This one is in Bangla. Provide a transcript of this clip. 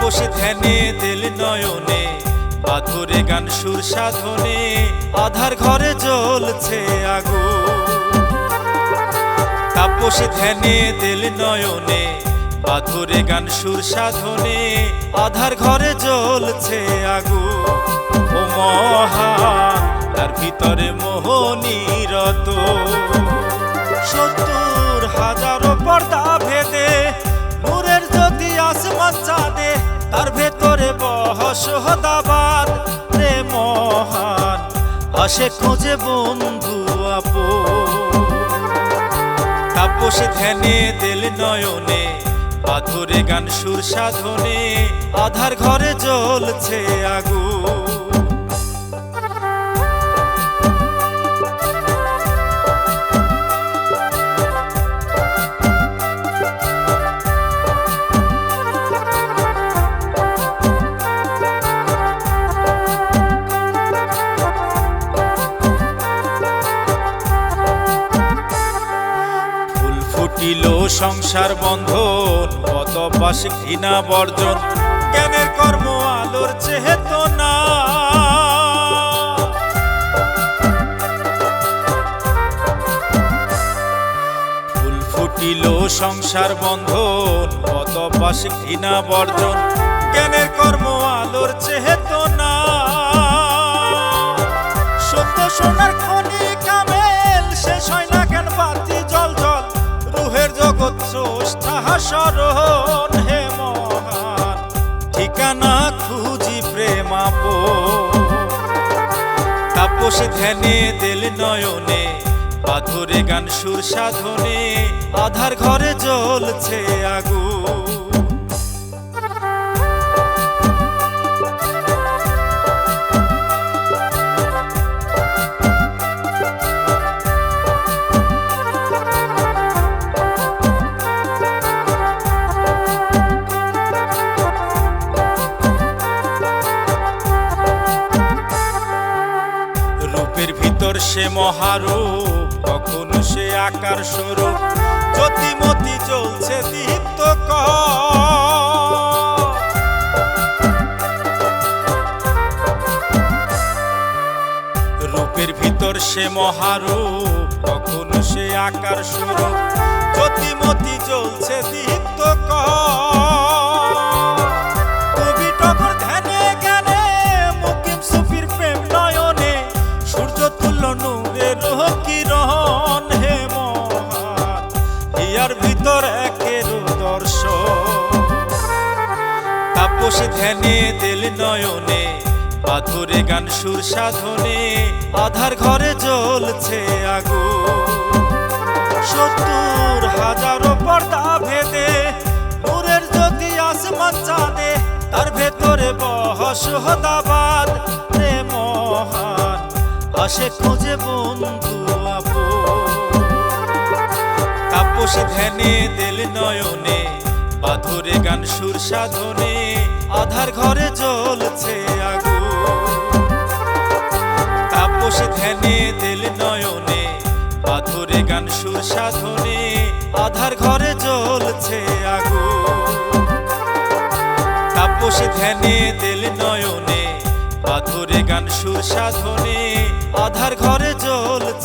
তাপসে ধ্যানে দিল নয়নে, পাথরে গান সুর সাধনে, আধার ঘরে জ্বলছে আগুন। তাপসে ধ্যানে দিল নয়নে, পাথরে গান সুর সাধনে, আধার ঘরে জ্বলছে আগুন। ও মহান, তার ভিতরে মোহনীরত ৭০,০০০ পর্দা ভেদে, নূরের জ্যোতি আসমান চাঁদে, তার ভেতরে বহসদাবাদ রে মহান, আসে খোঁজে বন্ধু আপন। তাপসে ধ্যানে দিল নয়নে, পাথরে গান সুর সাধনে, আধার ঘরে জ্বলছে আগুন। ফুটিল সংসার বন্ধন, কত পাশ ঘৃণা বর্জন, জ্ঞানের কর্ম আলোর চেতনা। ফুল ফুটিল সংসার বন্ধন, কত পাশ ঘৃণা বর্জন, জ্ঞানের কর্ম আলোর চেতনা। সত্য সোনার খনি কামেল, শেষ হয় না জ্ঞান বাতি জল জল, রুহের জগৎ স্রষ্টা শরণ হে মহান, ঠিকানা খুঁজি প্রেমাপন। তাপসে ধ্যানে দিল নয়নে, পাথরে গান সুর সাধনে, আধার ঘরে জ্বলছে আগুন। রূপের ভিতর সে মহারূপ, কখন সে আকার স্বরূপ, জ্যোতিমতি জ্বলছে দীপ্ত রূপের ভিতর সে মহারূপ, কখন সে আকার স্বরূপ, জ্যোতিমতি জ্বলছে দীপ্ত কবি টগর ধ্যানে জ্ঞানে, মুকিম সুফির প্রেম নয়নে, সূর্য তুল্য নূরের কিরণ হে মহান, হিয়ার ভিতর একের দর্শন। তাপসে ধ্যানে দিল নয়নে, পাথরে গান সুর সাধনে, আধার ঘরে জ্বলছে আগুন। ৭০,০০০ পর্দা ভেদে, নূরের জ্যোতি আসমান চাঁদে, তার ভেতরে বহসদাবাদ রে মহান, আসে খোঁজে বন্ধু আপন। তাপসে ধ্যানে দিল নয়নে, পাথরে গান সুর সাধনে, আধার ঘরে জ্বলছে আগুন। তাপসে ধ্যানে দিল নয়নে, পাথরে গান সুর সাধনে, আধার ঘরে জ্বলছে আগুন। তাপসে ধ্যানে দিল নয়নে, পাথরে গান সুর সাধনে, আধার ঘরে জ্বলছে